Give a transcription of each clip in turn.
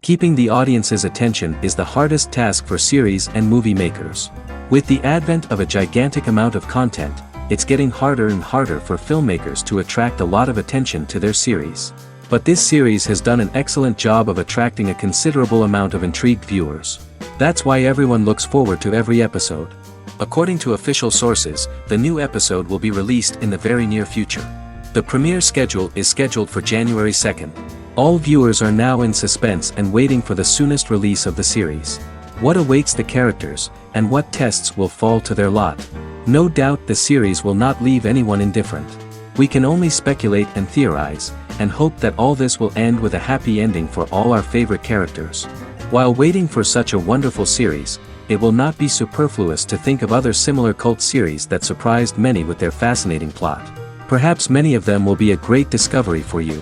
Keeping the audience's attention is the hardest task for series and movie makers. With the advent of a gigantic amount of content, it's getting harder and harder for filmmakers to attract a lot of attention to their series. But this series has done an excellent job of attracting a considerable amount of intrigued viewers. That's why everyone looks forward to every episode. According to official sources, the new episode will be released in the very near future. The premiere schedule is scheduled for January 2nd. All viewers are now in suspense and waiting for the soonest release of the series. What awaits the characters, and what tests will fall to their lot? No doubt the series will not leave anyone indifferent. We can only speculate and theorize, and hope that all this will end with a happy ending for all our favorite characters. While waiting for such a wonderful series, it will not be superfluous to think of other similar cult series that surprised many with their fascinating plot. Perhaps many of them will be a great discovery for you.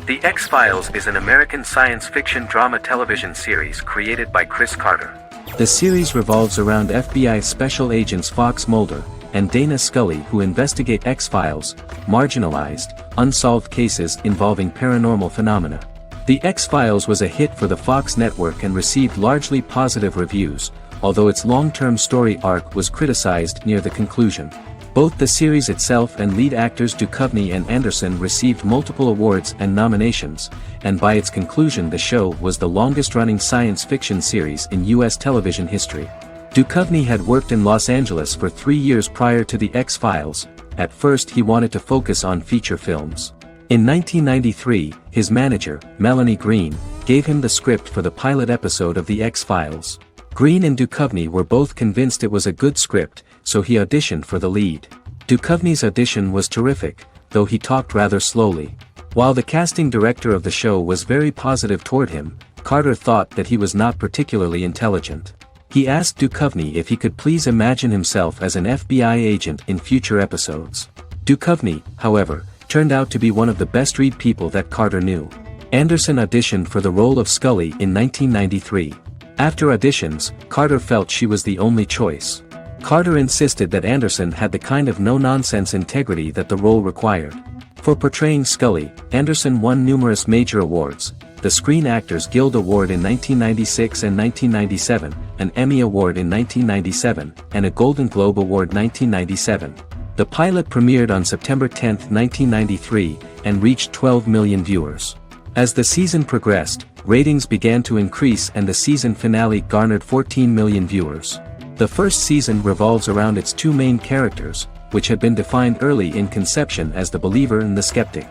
The X-Files is an American science fiction drama television series created by Chris Carter. The series revolves around FBI special agents Fox Mulder and Dana Scully, who investigate X-Files, marginalized, unsolved cases involving paranormal phenomena. The X-Files was a hit for the Fox network and received largely positive reviews, although its long-term story arc was criticized near the conclusion. Both the series itself and lead actors Duchovny and Anderson received multiple awards and nominations, and by its conclusion the show was the longest-running science fiction series in U.S. television history. Duchovny had worked in Los Angeles for 3 years prior to The X-Files. At first he wanted to focus on feature films. In 1993, his manager, Melanie Green, gave him the script for the pilot episode of The X-Files. Green and Duchovny were both convinced it was a good script, so he auditioned for the lead. Duchovny's audition was terrific, though he talked rather slowly. While the casting director of the show was very positive toward him, Carter thought that he was not particularly intelligent. He asked Duchovny if he could please imagine himself as an FBI agent in future episodes. Duchovny, however, turned out to be one of the best-read people that Carter knew. Anderson auditioned for the role of Scully in 1993. After auditions, Carter felt she was the only choice. Carter insisted that Anderson had the kind of no-nonsense integrity that the role required. For portraying Scully, Anderson won numerous major awards: the Screen Actors Guild Award in 1996 and 1997, an Emmy Award in 1997, and a Golden Globe Award 1997. The pilot premiered on September 10, 1993, and reached 12 million viewers. As the season progressed, ratings began to increase and the season finale garnered 14 million viewers. The first season revolves around its two main characters, which had been defined early in conception as the believer and the skeptic.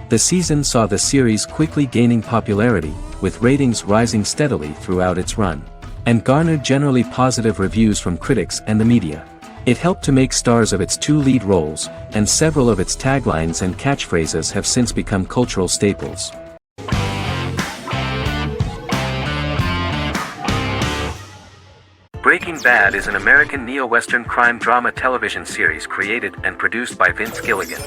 The season saw the series quickly gaining popularity, with ratings rising steadily throughout its run, and garnered generally positive reviews from critics and the media. It helped to make stars of its two lead roles, and several of its taglines and catchphrases have since become cultural staples. Breaking Bad is an American neo-Western crime drama television series created and produced by Vince Gilligan.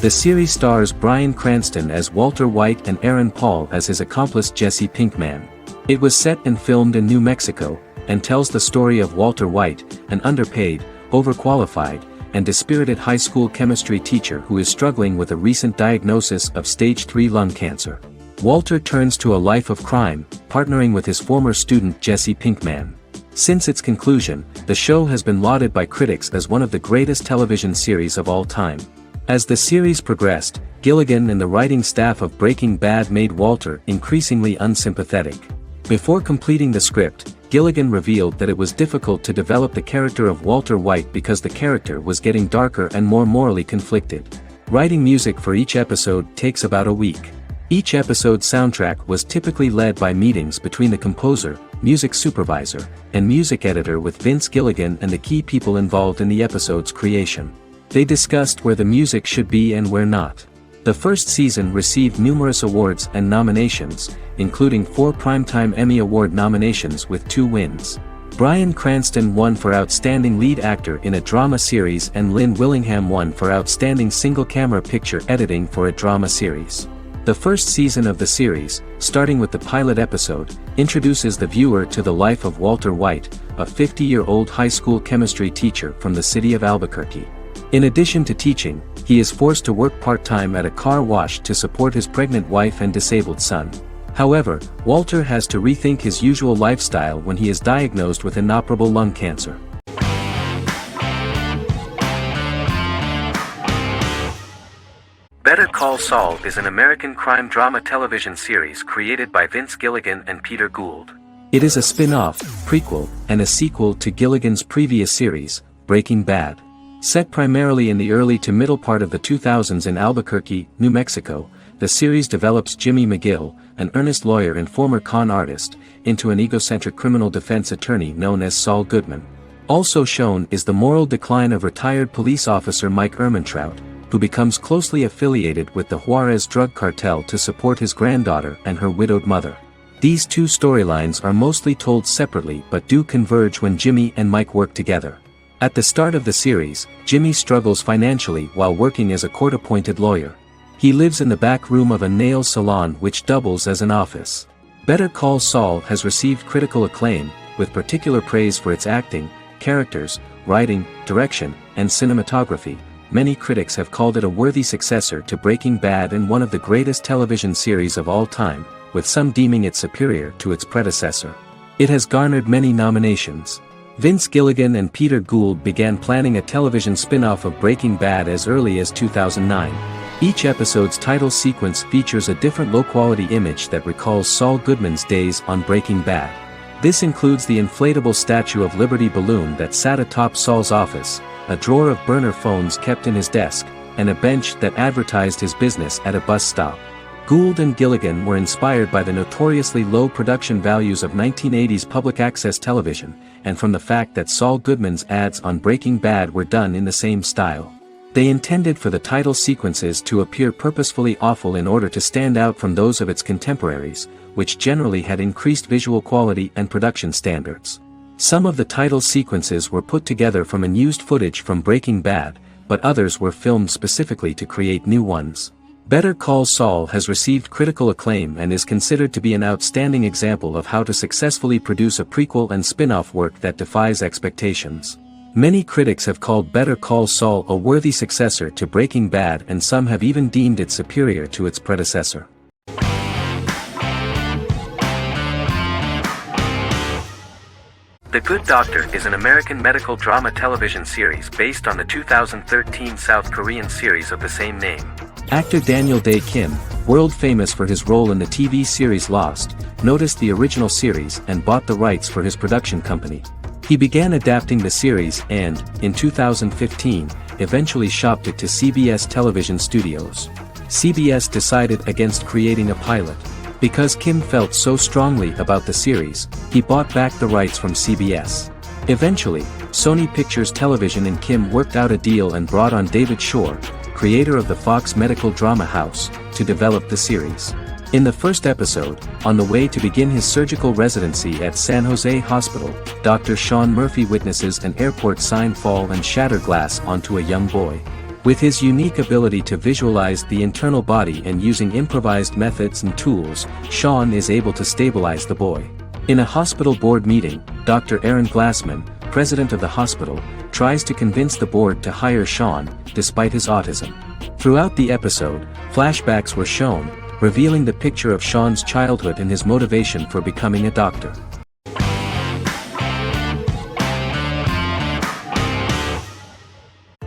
The series stars Bryan Cranston as Walter White and Aaron Paul as his accomplice Jesse Pinkman. It was set and filmed in New Mexico, and tells the story of Walter White, an underpaid, overqualified, and dispirited high school chemistry teacher who is struggling with a recent diagnosis of stage 3 lung cancer. Walter turns to a life of crime, partnering with his former student Jesse Pinkman. Since its conclusion, the show has been lauded by critics as one of the greatest television series of all time. As the series progressed, Gilligan and the writing staff of Breaking Bad made Walter increasingly unsympathetic. Before completing the script, Gilligan revealed that it was difficult to develop the character of Walter White because the character was getting darker and more morally conflicted. Writing music for each episode takes about a week. Each episode's soundtrack was typically led by meetings between the composer, music supervisor, and music editor with Vince Gilligan and the key people involved in the episode's creation. They discussed where the music should be and where not. The first season received numerous awards and nominations, including 4 Primetime Emmy Award nominations with 2 wins. Bryan Cranston won for Outstanding Lead Actor in a Drama Series and Lynn Willingham won for Outstanding Single-Camera Picture Editing for a Drama Series. The first season of the series, starting with the pilot episode, introduces the viewer to the life of Walter White, a 50-year-old high school chemistry teacher from the city of Albuquerque. In addition to teaching, he is forced to work part-time at a car wash to support his pregnant wife and disabled son. However, Walter has to rethink his usual lifestyle when he is diagnosed with inoperable lung cancer. Better Call Saul is an American crime drama television series created by Vince Gilligan and Peter Gould. It is a spin-off, prequel, and a sequel to Gilligan's previous series, Breaking Bad. Set primarily in the early to middle part of the 2000s in Albuquerque, New Mexico, the series develops Jimmy McGill, an earnest lawyer and former con artist, into an egocentric criminal defense attorney known as Saul Goodman. Also shown is the moral decline of retired police officer Mike Ehrmantraut, who becomes closely affiliated with the Juarez drug cartel to support his granddaughter and her widowed mother. These two storylines are mostly told separately but do converge when Jimmy and Mike work together. At the start of the series, Jimmy struggles financially while working as a court-appointed lawyer. He lives in the back room of a nail salon which doubles as an office. Better Call Saul has received critical acclaim, with particular praise for its acting, characters, writing, direction, and cinematography. Many critics have called it a worthy successor to Breaking Bad and one of the greatest television series of all time, with some deeming it superior to its predecessor. It has garnered many nominations. Vince Gilligan and Peter Gould began planning a television spin-off of Breaking Bad as early as 2009. Each episode's title sequence features a different low-quality image that recalls Saul Goodman's days on Breaking Bad. This includes the inflatable Statue of Liberty balloon that sat atop Saul's office, a drawer of burner phones kept in his desk, and a bench that advertised his business at a bus stop. Gould and Gilligan were inspired by the notoriously low production values of 1980s public access television, and from the fact that Saul Goodman's ads on Breaking Bad were done in the same style. They intended for the title sequences to appear purposefully awful in order to stand out from those of its contemporaries, which generally had increased visual quality and production standards. Some of the title sequences were put together from unused footage from Breaking Bad, but others were filmed specifically to create new ones. Better Call Saul has received critical acclaim and is considered to be an outstanding example of how to successfully produce a prequel and spin-off work that defies expectations. Many critics have called Better Call Saul a worthy successor to Breaking Bad, and some have even deemed it superior to its predecessor. The Good Doctor is an American medical drama television series based on the 2013 South Korean series of the same name. Actor Daniel Dae Kim, world famous for his role in the TV series Lost, noticed the original series and bought the rights for his production company. He began adapting the series and, in 2015, eventually shopped it to CBS Television Studios. CBS decided against creating a pilot. Because Kim felt so strongly about the series, he bought back the rights from CBS. Eventually, Sony Pictures Television and Kim worked out a deal and brought on David Shore, creator of the Fox medical drama house, to develop the series. In the first episode, on the way to begin his surgical residency at San Jose Hospital, Dr. Sean Murphy witnesses an airport sign fall and shatter glass onto a young boy. With his unique ability to visualize the internal body and using improvised methods and tools, Sean is able to stabilize the boy. In a hospital board meeting, Dr. Aaron Glassman, president of the hospital, tries to convince the board to hire Sean, despite his autism. Throughout the episode, flashbacks were shown, revealing the picture of Sean's childhood and his motivation for becoming a doctor.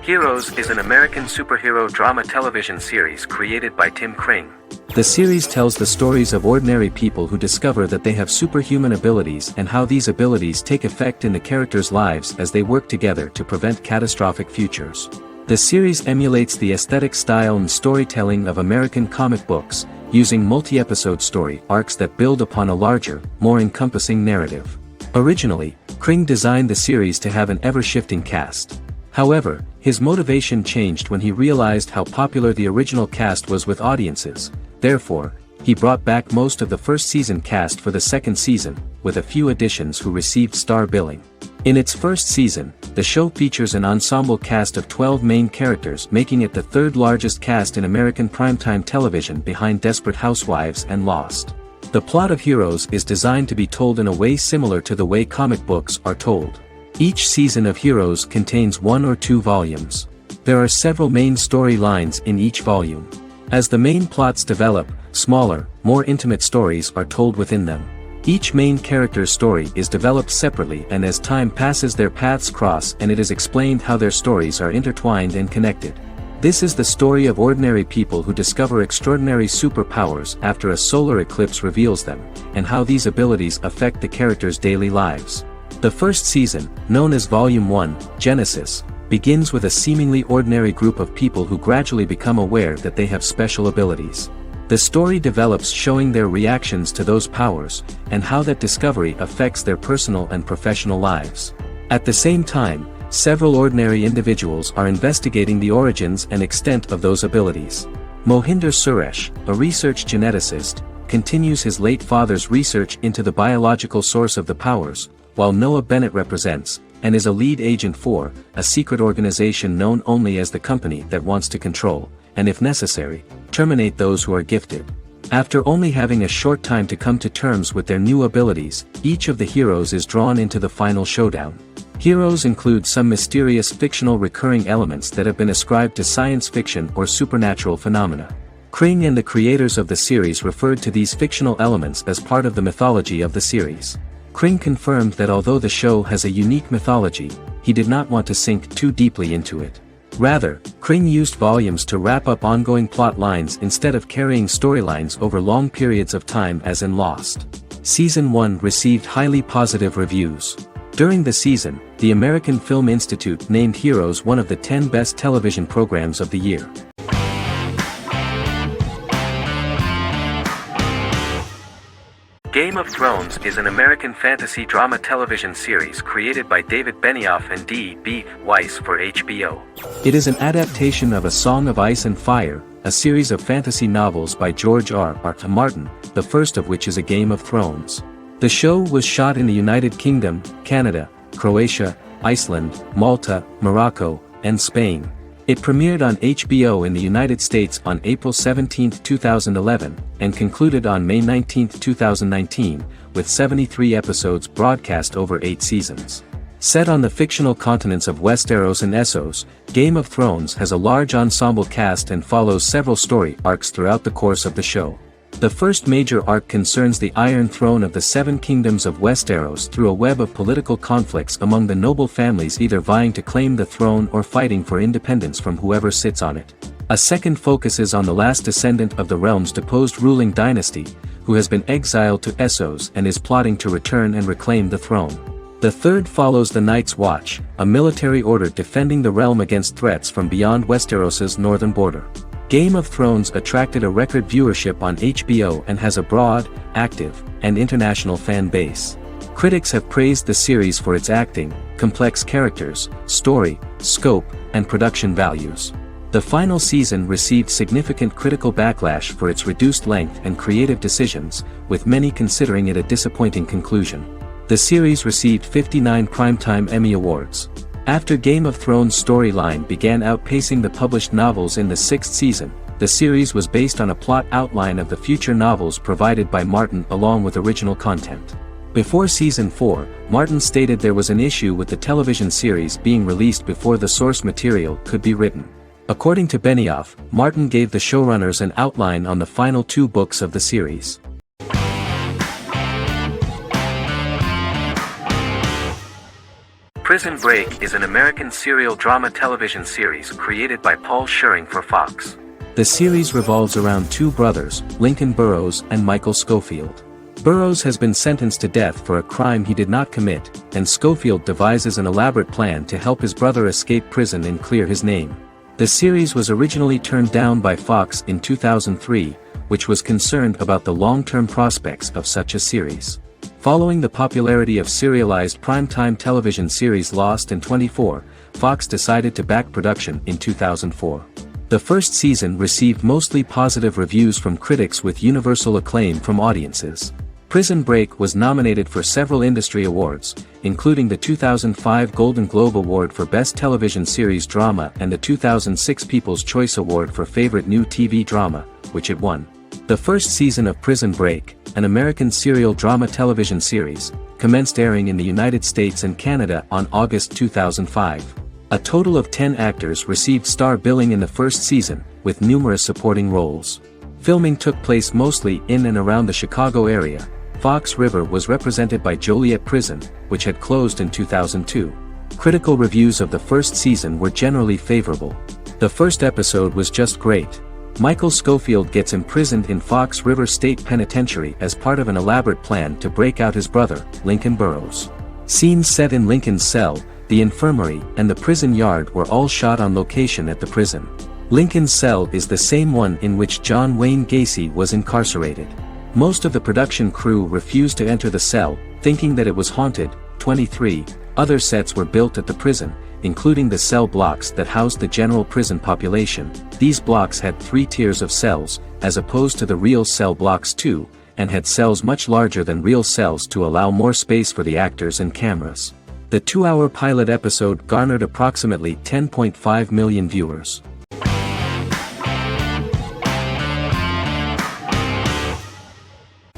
Heroes is an American superhero drama television series created by Tim Kring. The series tells the stories of ordinary people who discover that they have superhuman abilities and how these abilities take effect in the characters' lives as they work together to prevent catastrophic futures. The series emulates the aesthetic style and storytelling of American comic books, using multi-episode story arcs that build upon a larger, more encompassing narrative. Originally, Kring designed the series to have an ever-shifting cast. However, his motivation changed when he realized how popular the original cast was with audiences. Therefore, he brought back most of the first season cast for the second season, with a few additions who received star billing. In its first season, the show features an ensemble cast of 12 main characters, making it the third largest cast in American primetime television behind Desperate Housewives and Lost. The plot of Heroes is designed to be told in a way similar to the way comic books are told. Each season of Heroes contains 1 or 2 volumes. There are several main storylines in each volume. As the main plots develop, smaller, more intimate stories are told within them. Each main character's story is developed separately, and as time passes their paths cross and it is explained how their stories are intertwined and connected. This is the story of ordinary people who discover extraordinary superpowers after a solar eclipse reveals them, and how these abilities affect the characters' daily lives. The first season, known as Volume 1, Genesis, begins with a seemingly ordinary group of people who gradually become aware that they have special abilities. The story develops showing their reactions to those powers, and how that discovery affects their personal and professional lives. At the same time, several ordinary individuals are investigating the origins and extent of those abilities. Mohinder Suresh, a research geneticist, continues his late father's research into the biological source of the powers, while Noah Bennett represents, and is a lead agent for, a secret organization known only as the company that wants to control, and if necessary, terminate those who are gifted. After only having a short time to come to terms with their new abilities, each of the heroes is drawn into the final showdown. Heroes include some mysterious fictional recurring elements that have been ascribed to science fiction or supernatural phenomena. Kring and the creators of the series referred to these fictional elements as part of the mythology of the series. Kring confirmed that although the show has a unique mythology, he did not want to sink too deeply into it. Rather, Kring used volumes to wrap up ongoing plot lines instead of carrying storylines over long periods of time as in Lost. Season 1 received highly positive reviews. During the season, the American Film Institute named Heroes one of the 10 best television programs of the year. Game of Thrones is an American fantasy drama television series created by David Benioff and D.B. Weiss for HBO. It is an adaptation of A Song of Ice and Fire, a series of fantasy novels by George R.R. Martin, the first of which is A Game of Thrones. The show was shot in the United Kingdom, Canada, Croatia, Iceland, Malta, Morocco, and Spain. It premiered on HBO in the United States on April 17, 2011, and concluded on May 19, 2019, with 73 episodes broadcast over 8 seasons. Set on the fictional continents of Westeros and Essos, Game of Thrones has a large ensemble cast and follows several story arcs throughout the course of the show. The first major arc concerns the Iron Throne of the Seven Kingdoms of Westeros through a web of political conflicts among the noble families either vying to claim the throne or fighting for independence from whoever sits on it. A second focuses on the last descendant of the realm's deposed ruling dynasty, who has been exiled to Essos and is plotting to return and reclaim the throne. The third follows the Night's Watch, a military order defending the realm against threats from beyond Westeros's northern border. Game of Thrones attracted a record viewership on HBO and has a broad, active, and international fan base. Critics have praised the series for its acting, complex characters, story, scope, and production values. The final season received significant critical backlash for its reduced length and creative decisions, with many considering it a disappointing conclusion. The series received 59 Primetime Emmy Awards. After Game of Thrones' storyline began outpacing the published novels in the 6th season, the series was based on a plot outline of the future novels provided by Martin along with original content. Before Season 4, Martin stated there was an issue with the television series being released before the source material could be written. According to Benioff, Martin gave the showrunners an outline on the final 2 books of the series. Prison Break is an American serial drama television series created by Paul Schering for Fox. The series revolves around 2 brothers, Lincoln Burrows and Michael Schofield. Burrows has been sentenced to death for a crime he did not commit, and Schofield devises an elaborate plan to help his brother escape prison and clear his name. The series was originally turned down by Fox in 2003, which was concerned about the long-term prospects of such a series. Following the popularity of serialized primetime television series Lost in 24, Fox decided to back production in 2004. The first season received mostly positive reviews from critics with universal acclaim from audiences. Prison Break was nominated for several industry awards, including the 2005 Golden Globe Award for Best Television Series Drama and the 2006 People's Choice Award for Favorite New TV Drama, which it won. The first season of Prison Break, an American serial drama television series, commenced airing in the United States and Canada on August 2005. A total of 10 actors received star billing in the first season, with numerous supporting roles. Filming took place mostly in and around the Chicago area. Fox River was represented by Joliet Prison, which had closed in 2002. Critical reviews of the first season were generally favorable. The first episode was just great. Michael Scofield gets imprisoned in Fox River State Penitentiary as part of an elaborate plan to break out his brother, Lincoln Burrows. Scenes set in Lincoln's cell, the infirmary, and the prison yard were all shot on location at the prison. Lincoln's cell is the same one in which John Wayne Gacy was incarcerated. Most of the production crew refused to enter the cell, thinking that it was haunted. 23 other sets were built at the prison, including the cell blocks that housed the general prison population. These blocks had 3 tiers of cells, as opposed to the real cell blocks 2, and had cells much larger than real cells to allow more space for the actors and cameras. The 2-hour pilot episode garnered approximately 10.5 million viewers.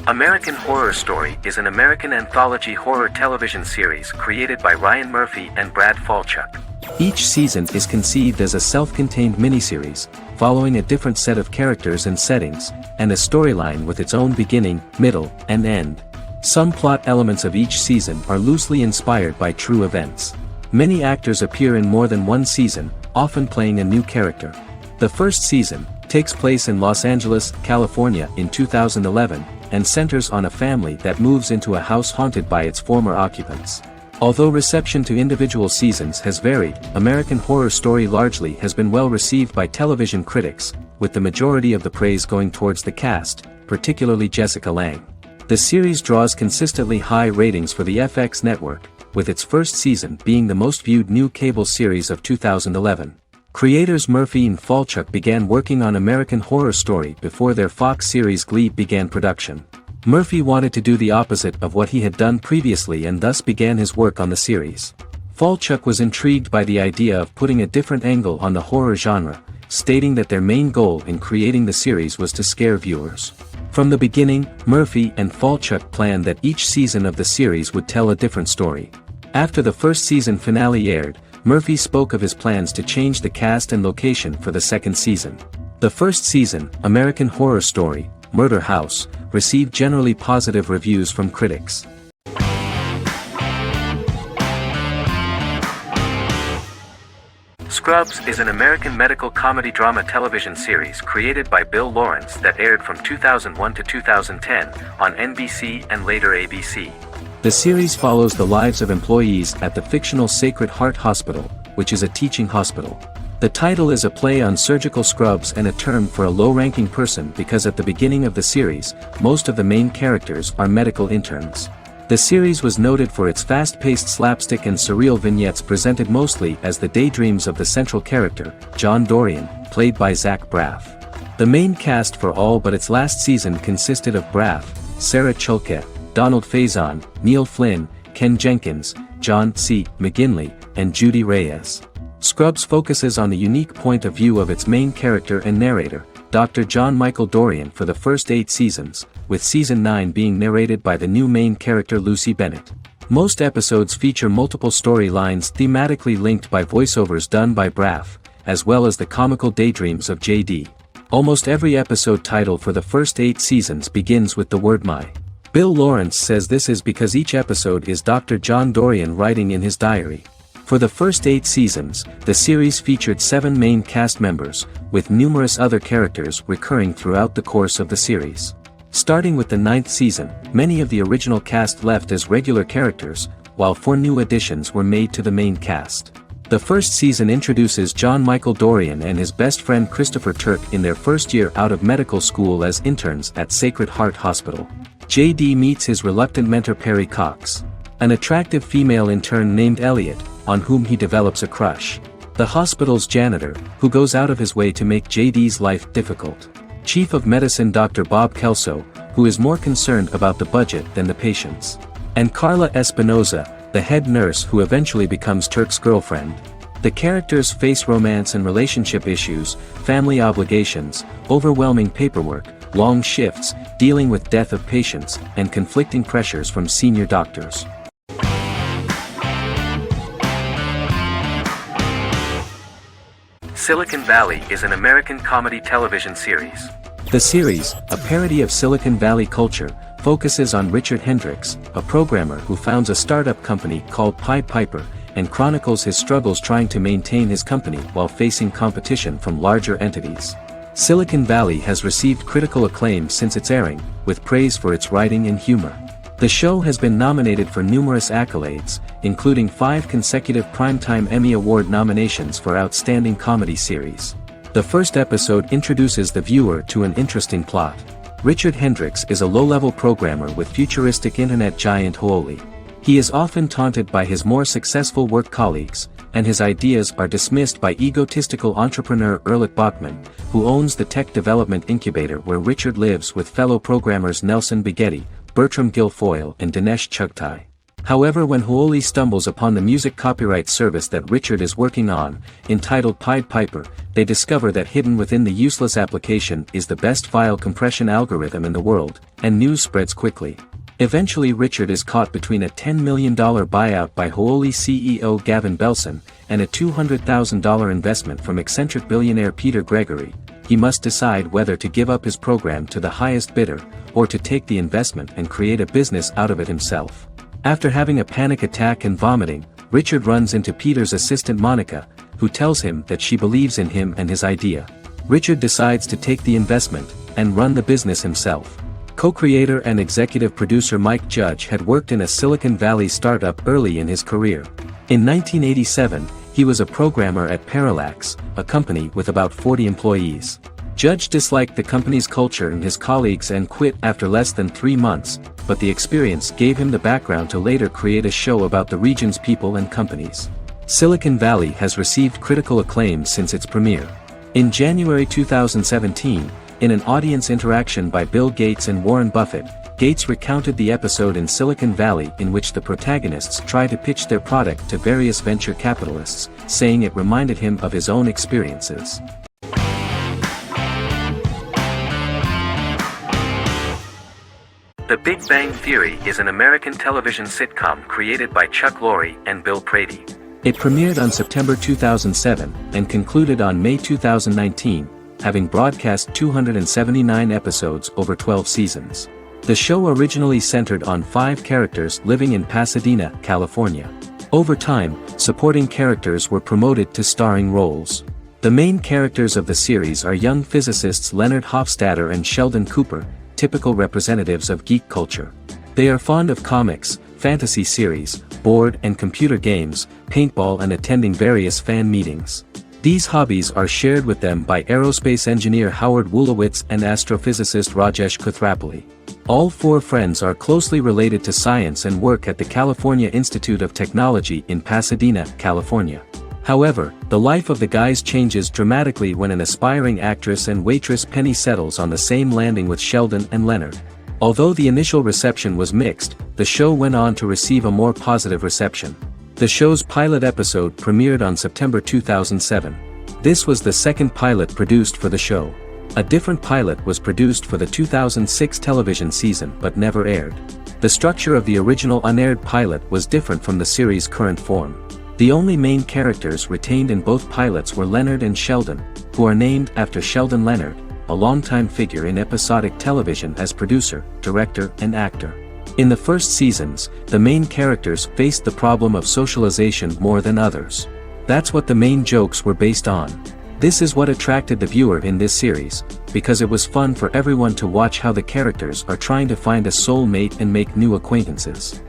American Horror Story is an American anthology horror television series created by Ryan Murphy and Brad Falchuk. Each season is conceived as a self-contained miniseries, following a different set of characters and settings, and a storyline with its own beginning, middle, and end. Some plot elements of each season are loosely inspired by true events. Many actors appear in more than one season, often playing a new character. The first season takes place in Los Angeles, California in 2011, and centers on a family that moves into a house haunted by its former occupants. Although reception to individual seasons has varied, American Horror Story largely has been well received by television critics, with the majority of the praise going towards the cast, particularly Jessica Lange. The series draws consistently high ratings for the FX network, with its first season being the most viewed new cable series of 2011. Creators Murphy and Falchuk began working on American Horror Story before their Fox series Glee began production. Murphy wanted to do the opposite of what he had done previously and thus began his work on the series. Falchuk was intrigued by the idea of putting a different angle on the horror genre, stating that their main goal in creating the series was to scare viewers. From the beginning, Murphy and Falchuk planned that each season of the series would tell a different story. After the first season finale aired, Murphy spoke of his plans to change the cast and location for the second season. The first season, American Horror Story, Murder House, received generally positive reviews from critics. Scrubs is an American medical comedy drama television series created by Bill Lawrence that aired from 2001 to 2010 on NBC and later ABC. The series follows the lives of employees at the fictional Sacred Heart Hospital, which is a teaching hospital. The title is a play on surgical scrubs and a term for a low-ranking person because at the beginning of the series, most of the main characters are medical interns. The series was noted for its fast-paced slapstick and surreal vignettes presented mostly as the daydreams of the central character, John Dorian, played by Zach Braff. The main cast for all but its last season consisted of Braff, Sarah Chalke, Donald Faison, Neil Flynn, Ken Jenkins, John C. McGinley, and Judy Reyes. Scrubs focuses on the unique point of view of its main character and narrator, Dr. John Michael Dorian for the first 8 seasons, with season 9 being narrated by the new main character Lucy Bennett. Most episodes feature multiple storylines thematically linked by voiceovers done by Braff, as well as the comical daydreams of JD. Almost every episode title for the first 8 seasons begins with the word my. Bill Lawrence says this is because each episode is Dr. John Dorian writing in his diary. For the first 8 seasons, the series featured 7 main cast members, with numerous other characters recurring throughout the course of the series. Starting with the 9th season, many of the original cast left as regular characters, while 4 new additions were made to the main cast. The first season introduces John Michael Dorian and his best friend Christopher Turk in their first year out of medical school as interns at Sacred Heart Hospital. JD meets his reluctant mentor Perry Cox, an attractive female intern named Elliot, on whom he develops a crush. The hospital's janitor, who goes out of his way to make JD's life difficult. Chief of Medicine Dr. Bob Kelso, who is more concerned about the budget than the patients. And Carla Espinoza, the head nurse who eventually becomes Turk's girlfriend. The characters face romance and relationship issues, family obligations, overwhelming paperwork, long shifts, dealing with death of patients, and conflicting pressures from senior doctors. Silicon Valley is an American comedy television series. The series, a parody of Silicon Valley culture, focuses on Richard Hendricks, a programmer who founds a startup company called Pied Piper, and chronicles his struggles trying to maintain his company while facing competition from larger entities. Silicon Valley has received critical acclaim since its airing, with praise for its writing and humor. The show has been nominated for numerous accolades, including 5 consecutive Primetime Emmy Award nominations for Outstanding Comedy Series. The first episode introduces the viewer to an interesting plot. Richard Hendricks is a low-level programmer with futuristic internet giant Huoli. He is often taunted by his more successful work colleagues, and his ideas are dismissed by egotistical entrepreneur Erlich Bachman, who owns the tech development incubator where Richard lives with fellow programmers Nelson Bighetti, Bertram Guilfoyle and Dinesh Chugtai. However, when Huoli stumbles upon the music copyright service that Richard is working on, entitled Pied Piper, they discover that hidden within the useless application is the best file compression algorithm in the world, and news spreads quickly. Eventually Richard is caught between a $10 million buyout by Huoli CEO Gavin Belson, and a $200,000 investment from eccentric billionaire Peter Gregory. He must decide whether to give up his program to the highest bidder, or to take the investment and create a business out of it himself. After having a panic attack and vomiting, Richard runs into Peter's assistant Monica, who tells him that she believes in him and his idea. Richard decides to take the investment, and run the business himself. Co-creator and executive producer Mike Judge had worked in a Silicon Valley startup early in his career. In 1987, he was a programmer at Parallax, a company with about 40 employees. Judge disliked the company's culture and his colleagues and quit after less than 3 months, but the experience gave him the background to later create a show about the region's people and companies. Silicon Valley has received critical acclaim since its premiere. In January 2017, in an audience interaction by Bill Gates and Warren Buffett, Gates recounted the episode in Silicon Valley in which the protagonists try to pitch their product to various venture capitalists, saying it reminded him of his own experiences. The Big Bang Theory is an American television sitcom created by Chuck Lorre and Bill Prady. It premiered on September 2007 and concluded on May 2019, having broadcast 279 episodes over 12 seasons. The show originally centered on 5 characters living in Pasadena, California. Over time, supporting characters were promoted to starring roles. The main characters of the series are young physicists Leonard Hofstadter and Sheldon Cooper, typical representatives of geek culture. They are fond of comics, fantasy series, board and computer games, paintball and attending various fan meetings. These hobbies are shared with them by aerospace engineer Howard Wolowitz and astrophysicist Rajesh Kuthrapalli. All 4 friends are closely related to science and work at the California Institute of Technology in Pasadena, California. However, the life of the guys changes dramatically when an aspiring actress and waitress Penny settles on the same landing with Sheldon and Leonard. Although the initial reception was mixed, the show went on to receive a more positive reception. The show's pilot episode premiered on September 2007. This was the second pilot produced for the show. A different pilot was produced for the 2006 television season but never aired. The structure of the original unaired pilot was different from the series' current form. The only main characters retained in both pilots were Leonard and Sheldon, who are named after Sheldon Leonard, a longtime figure in episodic television as producer, director, and actor. In the first seasons, the main characters faced the problem of socialization more than others. That's what the main jokes were based on. This is what attracted the viewer in this series, because it was fun for everyone to watch how the characters are trying to find a soul mate and make new acquaintances.